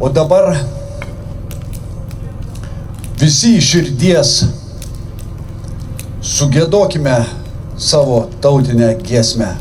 O dabar visi iš širdies sugiedokime savo tautinę giesmę.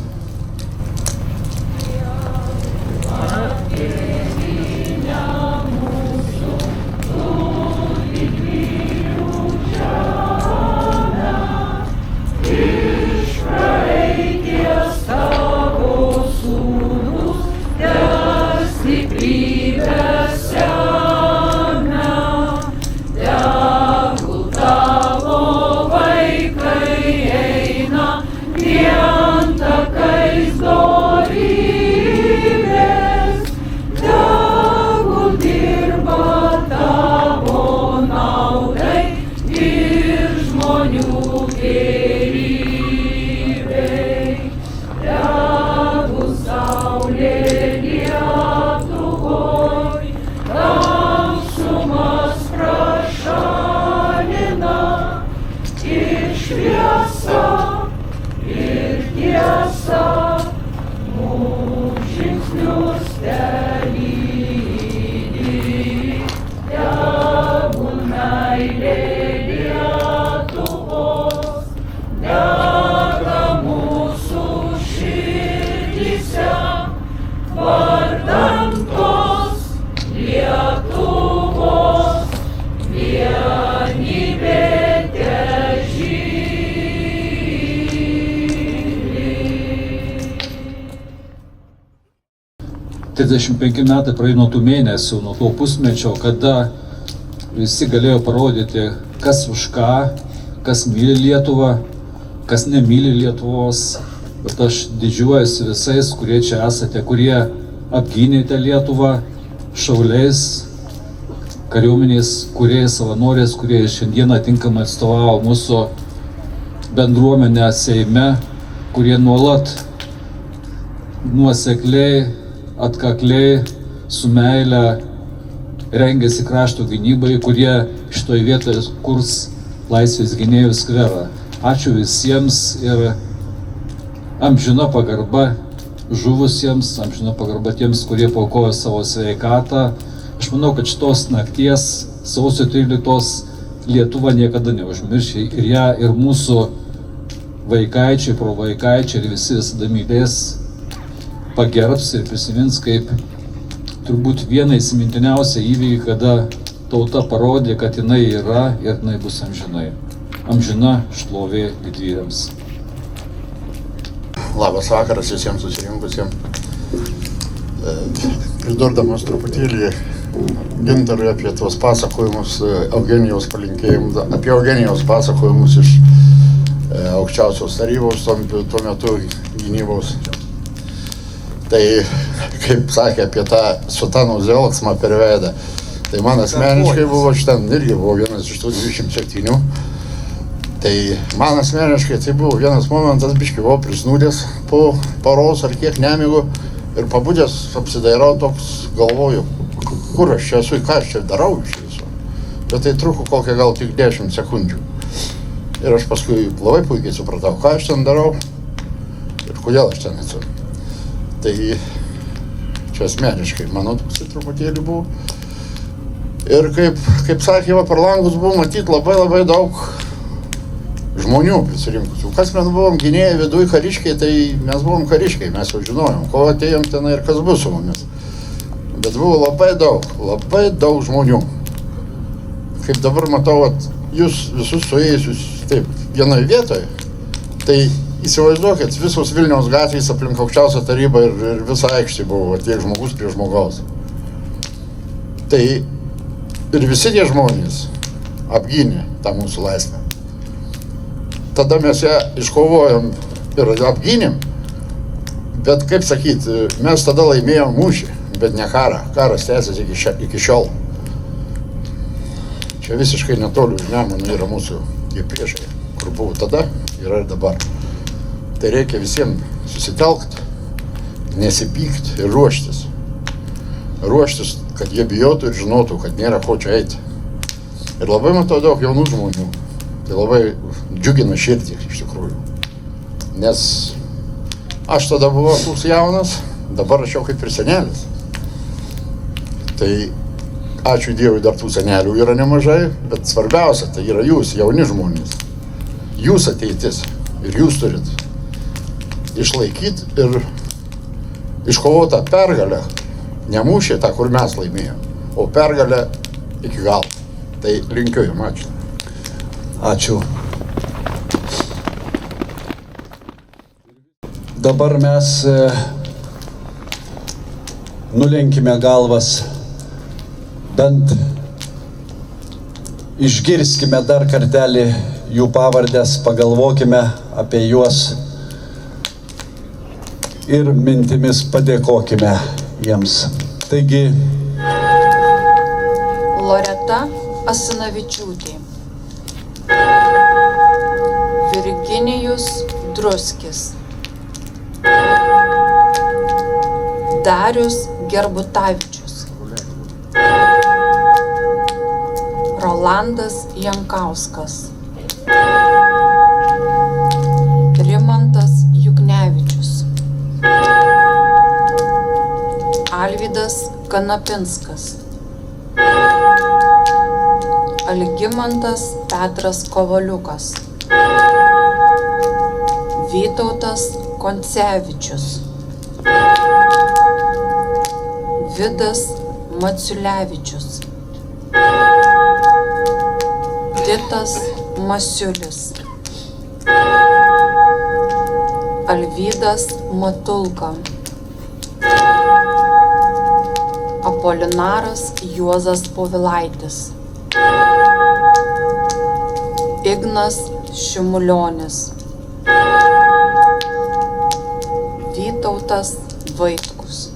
Penki metai praėjo nuo tų mėnesių, nuo to pusmečio, kada visi galėjo parodyti, kas už ką, kas myli Lietuvą, kas nemyli Lietuvos. Bet aš didžiuojuosi visais, kurie čia esate, kurie apgynėte Lietuvą, šauliais, kariuomenės kūrėjais, savanoriais, kurie šiandieną tinkamai atstovavo mūsų bendruomenę Seime, kurie nuolat nuosekliai, atkakliai, su meile rengiasi krašto gynybai, kurie šitoj vietoje kurs Laisvės gynėjų skverą. Ačiū visiems ir amžina pagarba žuvusiems, amžina pagarba tiems, kurie paaukojo savo sveikatą. Aš manau, kad šitos nakties, sausio 13 Lietuva niekada neužmirš ir ją ir mūsų vaikaičiai, provaikaičiai ir visi visada mylės, pagerbs ir prisimins kaip turbūt vieną įsimintiniausią įvykį, kada tauta parodė, kad jinai yra ir jinai bus amžinai. Amžina šlovė didvyriams. Labas vakaras visiems susirinkusiems. Pridurdamas truputėlį Gintarui apie tuos pasakojimus, Eugenijaus palinkėjimus, apie Eugenijaus pasakojimus iš aukščiausios tarybos, tuo metu gynybos. Tai, kaip sakė, apie tą sutanų džiaugsmą per veidą. Tai man asmeniškai buvo, šitam irgi buvo vienas iš tų 27. Tai man asmeniškai tai buvo vienas momentas, biškai buvau prisnūdęs po paros ar kiek nemigu ir pabudęs apsidairau toks, galvoju, kur aš čia esu, ką aš čia darau iš viso. Bet tai truko kokią gal tik 10 sekundžių. Ir aš paskui labai puikiai supratau, ką aš ten darau ir kodėl aš ten esu. Tai čia asmeniškai, mano toksai truputėlį buvo. Ir kaip sakė, per langus buvo matyti labai daug žmonių prisirinkusių. Kas mes buvom gynėjai viduj kariškiai, tai mes buvom kariškiai, mes jau žinojom, ko atėjom ten ir kas bus su mumis. Bet buvo labai daug žmonių. Kaip dabar matau, jūs visus suėjusius taip vienoje vietoje, tai įsivaizduokit, visos Vilniaus gatvės aplink aukščiausią tarybą ir visa aikštė buvo tiek žmogus prie žmogaus. Tai ir visi tie žmonės apgynė tą mūsų laisvę. Tada mes ją iškovojom ir apgynėm, bet kaip sakyt, mes tada laimėjom mūšį, bet ne karą. Karas tęsiasi iki šiol. Čia visiškai netoli už Nemuno yra mūsų priešai, kur buvo tada, yra ir dabar. Tai reikia visiems susitelkti, nesipykti ir ruoštis. Ruoštis, kad jie bijotų ir žinotų, kad nėra ko čia eiti. Ir labai matau daug jaunų žmonių. Tai labai džiugina širdį iš tikrųjų. Nes aš tada buvau toks jaunas, dabar aš jau kaip ir senelis. Tai ačiū Dievui, dar tų senelių yra nemažai, bet svarbiausia, tai yra jūs, jauni žmonės. Jūs ateitis ir jūs turit išlaikyti ir iškovotą pergalę. Ne mūšį tą, kur mes laimėjom, o pergalę iki galo. Tai linkiu jums, ačiū. Ačiū. Dabar mes nulenkime galvas, bent išgirskime dar kartelį jų pavardės, pagalvokime apie juos ir mintimis padėkokime jiems. Taigi, Loreta Asanavičiūtė, Virginijus Druskis, Darius Gerbutavičius, Rolandas Jankauskas, Rimantas Juknevičius, Alvydas Kanapinskas, Algimantas Petras Kovaliukas, Vytautas Koncevičius, Vidas Maciulevičius, Titas Masiulis, Alvydas Matulka, Apolinaras Juozas Povilaitis, Ignas Šimulionis, Vytautas Vaitkus.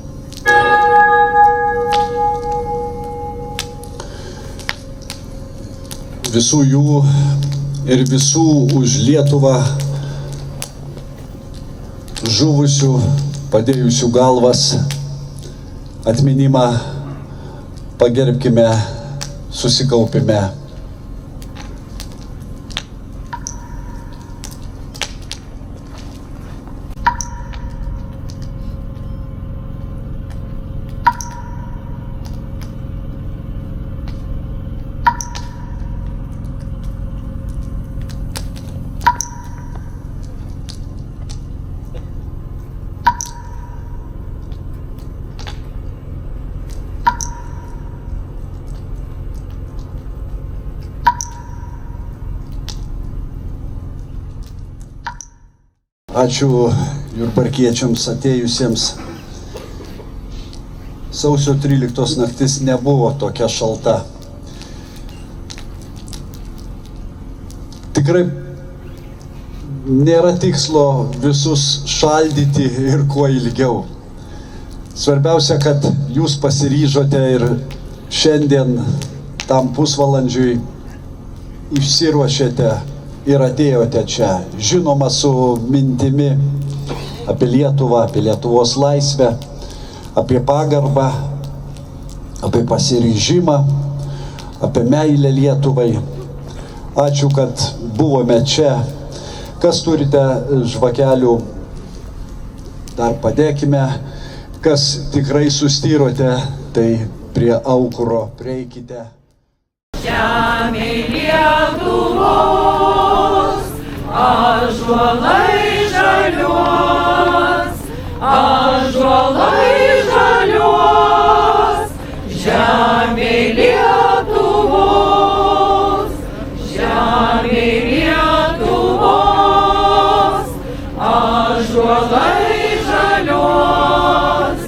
visų jų ir visų už Lietuvą žuvusių, padėjusių galvas atminimą pagerbkime, susikaupime. Ačiū jurbarkiečiams atėjusiems. Sausio 13 naktis nebuvo tokia šalta. Tikrai nėra tikslo visus šaldyti ir kuo ilgiau. Svarbiausia, kad jūs pasiryžote ir šiandien tam pusvalandžiui išsiruošėte ir atėjote čia, žinoma, su mintimi apie Lietuvą, apie Lietuvos laisvę, apie pagarbą, apie pasiryžimą, apie meilę Lietuvai. Ačiū, kad buvome čia. Kas turite žvakelių, dar padėkime. Kas tikrai sustyrote, tai prie aukuro prieikite. Žemė Lietuvos, ąžuolai žaliuos, ąžuolai žaliuos. Žemė Lietuvos, žemė Lietuvos, ąžuolai žaliuos,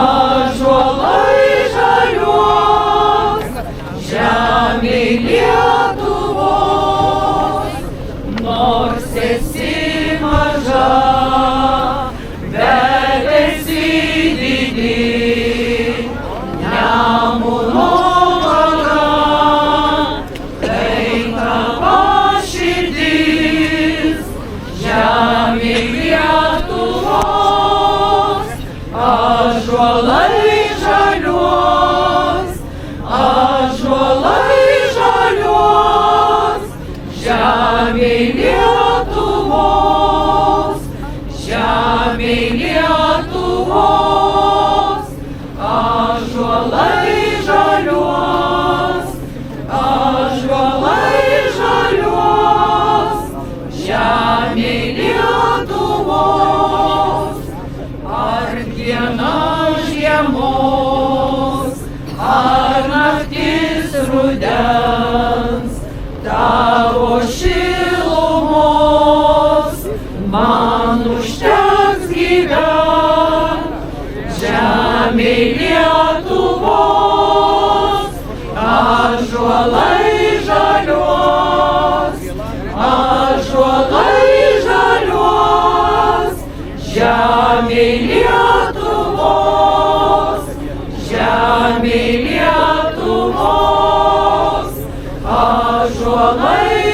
ąžuolai žaliuos. Žemė Lietuvos, nors esi maža, bet esi didi. Nemuno vaga, tai tavo širdis. Žemė Lietuvos, ąžuolai žaliuos, ąžuolai žaliuos. Žemė Lietuvos, žemė Lietuvos, ąžuolai žaliuos. žemė Lietuvos, ąžuolai žaliuos, ąžuolai žaliuos, žemė Lietuvos, žemė Lietuvos, ąžuolai